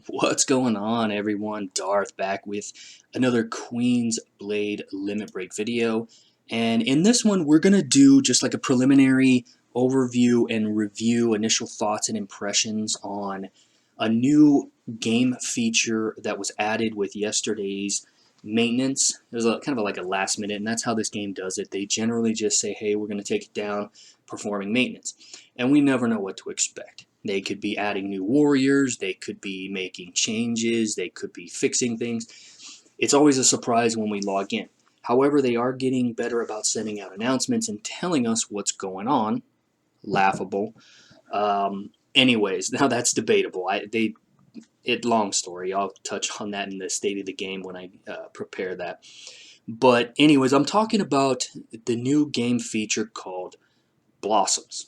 What's going on, everyone? Darth back with another Queen's Blade Limit Break video. And in this one, we're going to do just like a preliminary overview and review, initial thoughts and impressions on a new game feature that was added with yesterday's maintenance. It was kind of like a last minute, and that's how this game does it. They generally just say, hey, we're going to take it down, performing maintenance. And we never know what to expect. They could be adding new warriors, they could be making changes, they could be fixing things. It's always a surprise when we log in. However, they are getting better about sending out announcements and telling us what's going on. Laughable. Anyways, now that's debatable. Long story. I'll touch on that in the state of the game when I prepare that. But anyways, I'm talking about the new game feature called Blossoms.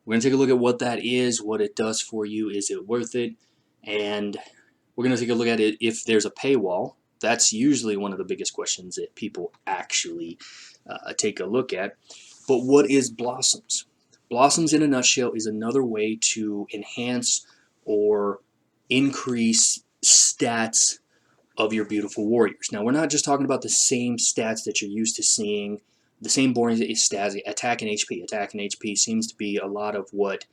We're going to take a look at what that is, what it does for you, is it worth it, and we're going to take a look at it if there's a paywall. That's usually one of the biggest questions that people actually take a look at. But what is Blossoms? Blossoms, in a nutshell, is another way to enhance or increase stats of your beautiful warriors. Now, we're not just talking about the same stats that you're used to seeing, the same boring stats, attack and HP. Attack and HP seems to be a lot of what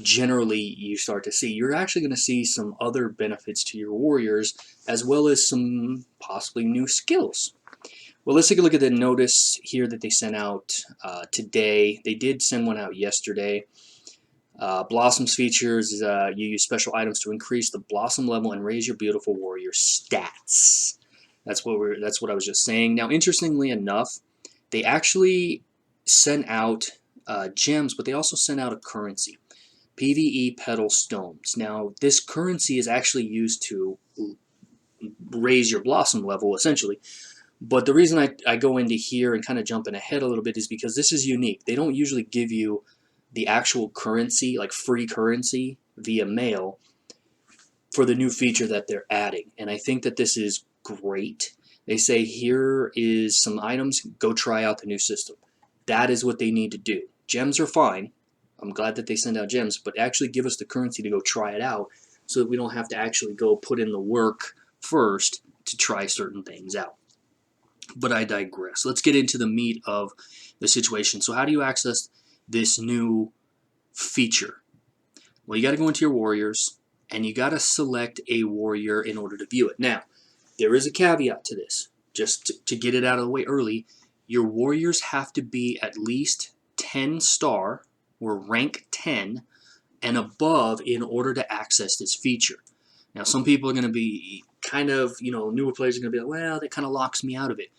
generally you start to see. You're actually going to see some other benefits to your warriors, as well as some possibly new skills. Well, let's take a look at the notice here that they sent out today. They did send one out yesterday. Blossoms features, you use special items to increase the blossom level and raise your beautiful warrior stats. That's what I was just saying. Now, interestingly enough, they actually sent out gems, but they also sent out a currency, PvE petal stones. Now, this currency is actually used to raise your blossom level, essentially. But the reason I go into here and kind of jumping ahead a little bit is because this is unique. They don't usually give you the actual currency, like free currency, via mail for the new feature that they're adding. And I think that this is great. They say, here is some items, go try out the new system. That is what they need to do. Gems are fine. I'm glad that they send out gems, but actually give us the currency to go try it out so that we don't have to actually go put in the work first to try certain things out. But I digress. Let's get into the meat of the situation. So how do you access this new feature? Well, you got to go into your warriors, and you got to select a warrior in order to view it. Now, there is a caveat to this. Just to get it out of the way early, your warriors have to be at least 10 star or rank 10 and above in order to access this feature. Now, some people are going to be kind of, newer players are going to be like, well, that kind of locks me out of it.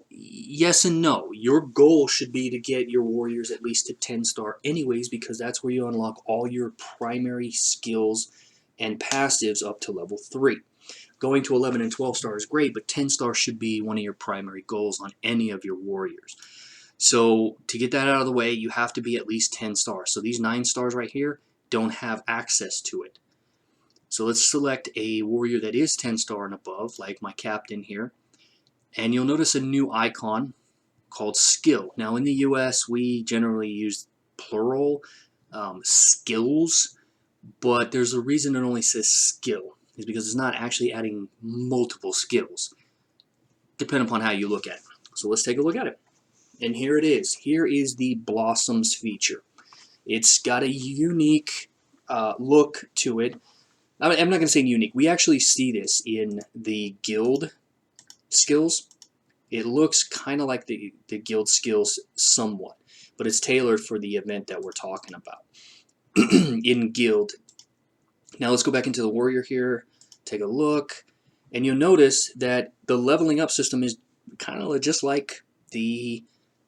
Yes and no. Your goal should be to get your warriors at least to 10 star anyways, because that's where you unlock all your primary skills and passives up to level 3. Going to 11 and 12 star is great, but 10 star should be one of your primary goals on any of your warriors. So to get that out of the way, you have to be at least 10 stars. So these 9 stars right here don't have access to it. So let's select a warrior that is 10 star and above, like my captain here. And you'll notice a new icon called skill. Now in the US, we generally use plural skills, but there's a reason it only says skill. Is because it's not actually adding multiple skills, depending upon how you look at it. So let's take a look at it. And here it is. Here is the Blossoms feature. It's got a unique look to it. I'm not going to say unique. We actually see this in the guild skills. It looks kind of like the guild skills somewhat, but it's tailored for the event that we're talking about in guild. Now let's go back into the warrior here, take a look, and you'll notice that the leveling up system is kind of just like the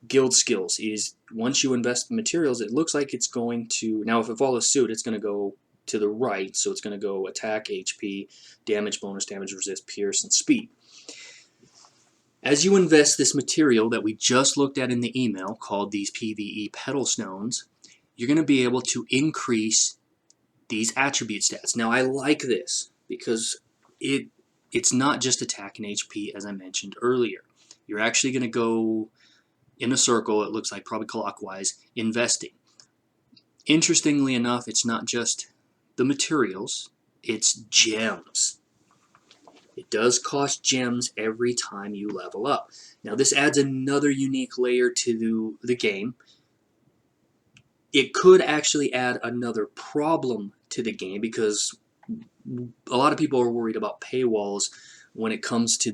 guild skills. Is once you invest in materials, it looks like it's going to, now if it follows suit, it's going to go to the right, so it's going to go attack, HP, damage bonus, damage resist, pierce, and speed. As you invest this material that we just looked at in the email, called these PvE petal stones, you're going to be able to increase these attribute stats. Now I like this because it's not just attack and HP, as I mentioned earlier. You're actually going to go in a circle, it looks like probably clockwise, investing. Interestingly enough, it's not just the materials it's gems. It does cost gems every time you level up. Now this adds another unique layer to the game. It could actually add another problem to the game because a lot of people are worried about paywalls when it comes to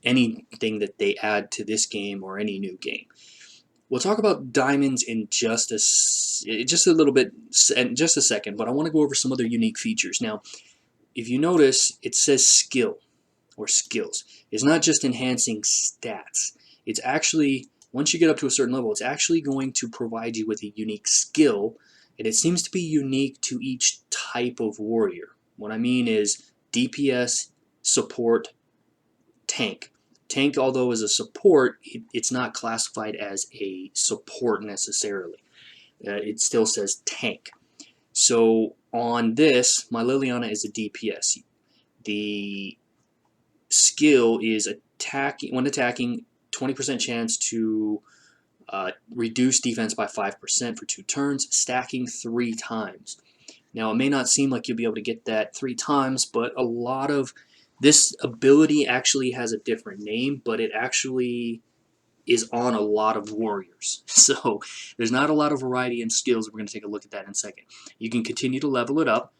anything that they add to this game or any new game. We'll talk about diamonds in just a little bit, in just a second, but I want to go over some other unique features. Now, if you notice, it says skill or skills. It's not just enhancing stats. It's actually, once you get up to a certain level, it's actually going to provide you with a unique skill, and it seems to be unique to each type of warrior. What I mean is DPS, support, tank. Tank, although is a support, it's not classified as a support necessarily. It still says tank. So on this, my Liliana is a DPS. The skill is when attacking, 20% chance to reduce defense by 5% for 2 turns, stacking 3 times. Now, it may not seem like you'll be able to get that 3 times, but a lot of this ability actually has a different name, but it actually is on a lot of warriors. So there's not a lot of variety in skills. We're going to take a look at that in a second. You can continue to level it up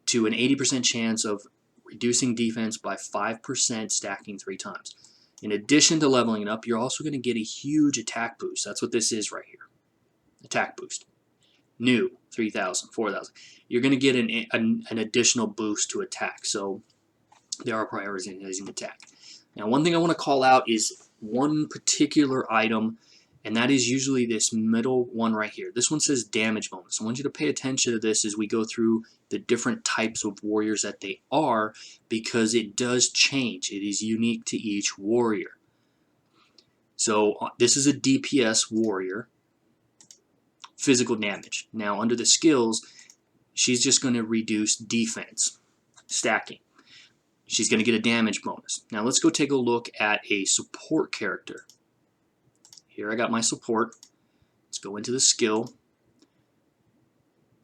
to an 80% chance of reducing defense by 5%, stacking 3 times. In addition to leveling it up, you're also going to get a huge attack boost. That's what this is right here. Attack boost. New, 3,000, 4,000. You're going to get an additional boost to attack. So they are prioritizing attack. Now, one thing I want to call out is one particular item, and that is usually this middle one right here. This one says damage bonus. I want you to pay attention to this as we go through the different types of warriors that they are, because it does change. It is unique to each warrior. So this is a DPS warrior. Physical damage. Now, under the skills, she's just going to reduce defense, stacking. She's going to get a damage bonus. Now, let's go take a look at a support character. Here I got my support. Let's go into the skill.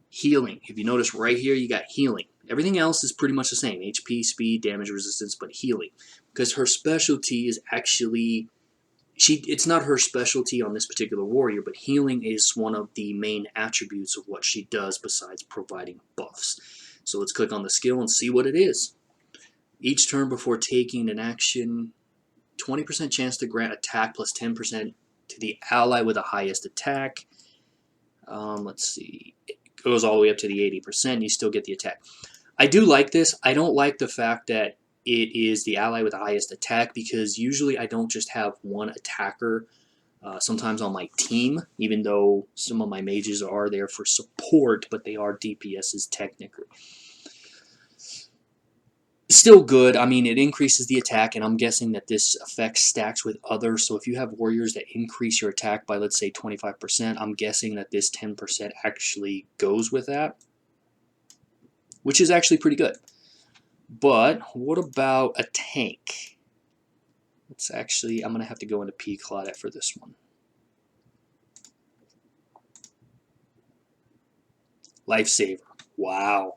Healing. If you notice right here, you got healing. Everything else is pretty much the same. HP, speed, damage resistance, but healing. Because her specialty is actually... it's not her specialty on this particular warrior, but healing is one of the main attributes of what she does besides providing buffs. So let's click on the skill and see what it is. Each turn before taking an action, 20% chance to grant attack plus 10% to the ally with the highest attack. Let's see. It goes all the way up to the 80%. You still get the attack. I do like this. I don't like the fact that it is the ally with the highest attack, because usually I don't just have one attacker sometimes on my team, even though some of my mages are there for support, but they are DPSs technically. Still good. I mean, it increases the attack, and I'm guessing that this affects stacks with others. So if you have warriors that increase your attack by, let's say, 25%, I'm guessing that this 10% actually goes with that, which is actually pretty good. But what about a tank? It's actually, I'm going to have to go into P-Claudette for this one. Lifesaver. Wow.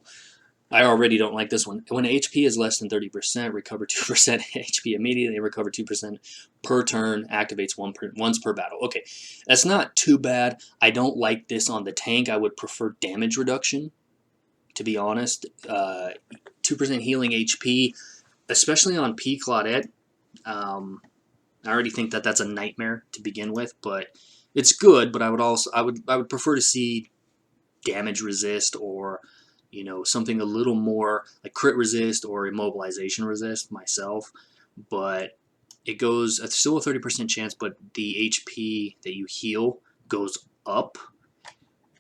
I already don't like this one. When HP is less than 30%, recover 2% HP immediately, recover 2% per turn, activates once per battle. Okay, that's not too bad. I don't like this on the tank. I would prefer damage reduction, to be honest. 2% healing HP, especially on P-Claudette. I already think that that's a nightmare to begin with, but it's good. But I would prefer to see damage resist, or something a little more like crit resist or immobilization resist myself. But it's still a 30% chance, but the HP that you heal goes up.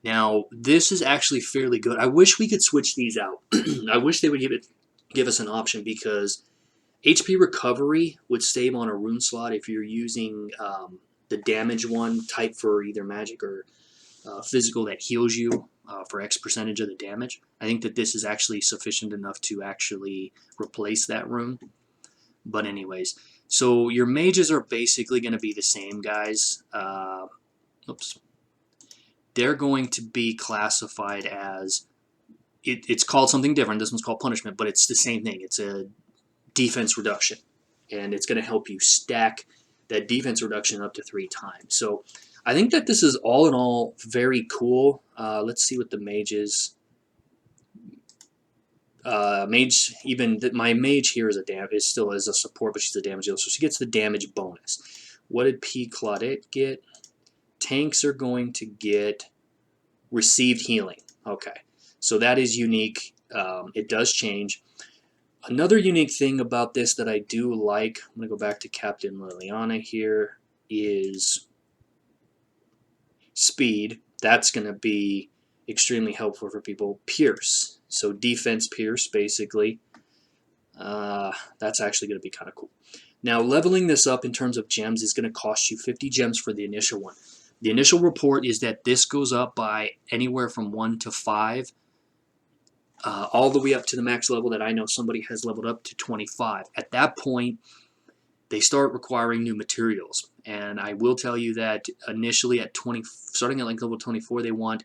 Now, this is actually fairly good. I wish we could switch these out. I wish they would give us an option, because HP recovery would save on a rune slot if you're using the damage one type for either magic or physical that heals you for X percentage of the damage. I think that this is actually sufficient enough to actually replace that rune. But anyways, so your mages are basically going to be the same, guys. Oops. They're going to be classified as it's called something different. This one's called punishment, but it's the same thing. It's a defense reduction, and it's going to help you stack that defense reduction up to 3 times. So I think that this is all in all very cool. Let's see what the mage is. Mage, even my mage here is still a support, but she's a damage dealer, so she gets the damage bonus. What did P. Claudette get? Tanks are going to get received healing. Okay, so that is unique. It does change. Another unique thing about this that I do like, I'm going to go back to Captain Liliana here, is speed. That's going to be extremely helpful for people. Pierce. So defense pierce, basically. That's actually going to be kind of cool. Now, leveling this up in terms of gems is going to cost you 50 gems for the initial one. The initial report is that this goes up by anywhere from 1 to 5. All the way up to the max level that I know somebody has leveled up to 25. At that point, they start requiring new materials. And I will tell you that initially at starting at like level 24, they want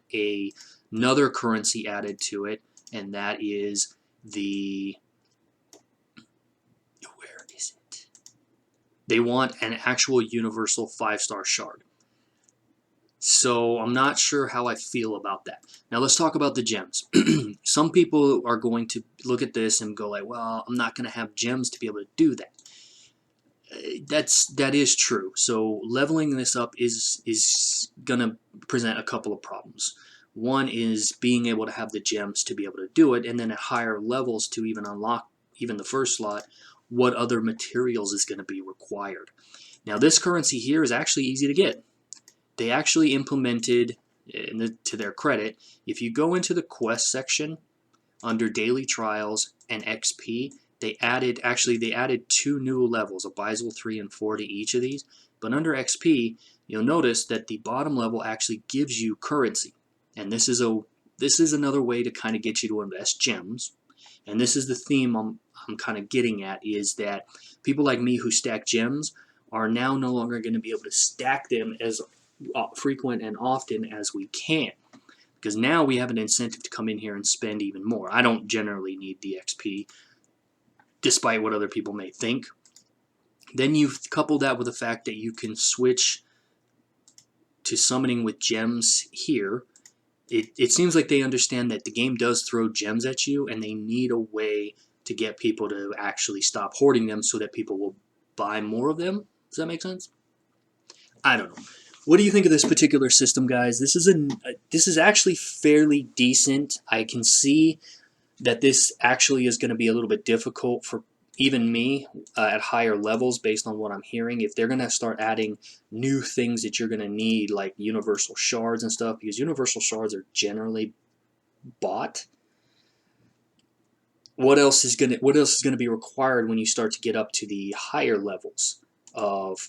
another currency added to it, and that is where is it? They want an actual universal 5-star shard. So I'm not sure how I feel about that. Now let's talk about the gems. Some people are going to look at this and go like, well, I'm not going to have gems to be able to do that. That is true. So leveling this up is going to present a couple of problems. One is being able to have the gems to be able to do it, and then at higher levels to even unlock even the first slot, what other materials is going to be required. Now this currency here is actually easy to get. They actually implemented, to their credit, if you go into the quest section under daily trials and XP, they added 2 new levels, a Beisel 3 and 4 to each of these. But under XP, you'll notice that the bottom level actually gives you currency, and this is another way to kind of get you to invest gems. And this is the theme I'm kind of getting at, is that people like me who stack gems are now no longer going to be able to stack them as frequent and often as we can, because now we have an incentive to come in here and spend even more. I don't generally need the XP, despite what other people may think. Then you couple that with the fact that you can switch to summoning with gems here. It seems like they understand that the game does throw gems at you, and they need a way to get people to actually stop hoarding them so that people will buy more of them. Does that make sense? I don't know. What do you think of this particular system, guys? This is actually fairly decent. I can see that this actually is going to be a little bit difficult for even me at higher levels based on what I'm hearing. If they're going to start adding new things that you're going to need, like universal shards and stuff, because universal shards are generally bought. What else is going to be required when you start to get up to the higher levels of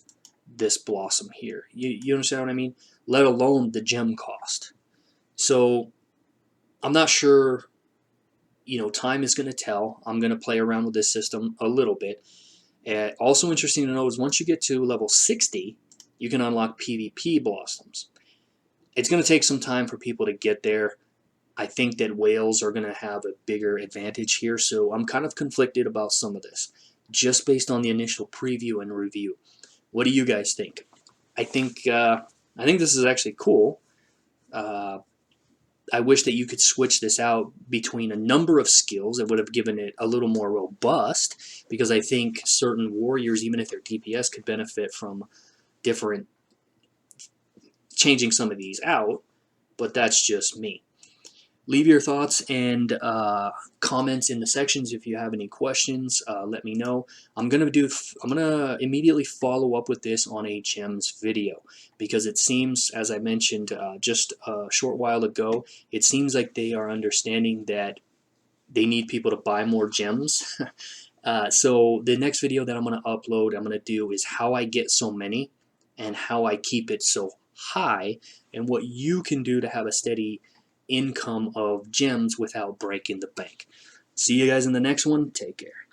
this blossom here? You understand what I mean? Let alone the gem cost. So I'm not sure. Time is going to tell. I'm going to play around with this system a little bit. Also interesting to know is once you get to level 60, you can unlock PvP blossoms. It's going to take some time for people to get there. I think that whales are going to have a bigger advantage here, so I'm kind of conflicted about some of this, just based on the initial preview and review. What do you guys think? I think this is actually cool. I wish that you could switch this out between a number of skills that would have given it a little more robust, because I think certain warriors, even if they're DPS, could benefit from changing some of these out, but that's just me. Leave your thoughts and comments in the sections if you have any questions. Let me know. I'm gonna immediately follow up with this on a gems video, because it seems, as I mentioned just a short while ago, it seems like they are understanding that they need people to buy more gems. So the next video that I'm gonna upload, I'm gonna do is how I get so many and how I keep it so high, and what you can do to have a steady income of gems without breaking the bank. See you guys in the next one. Take care.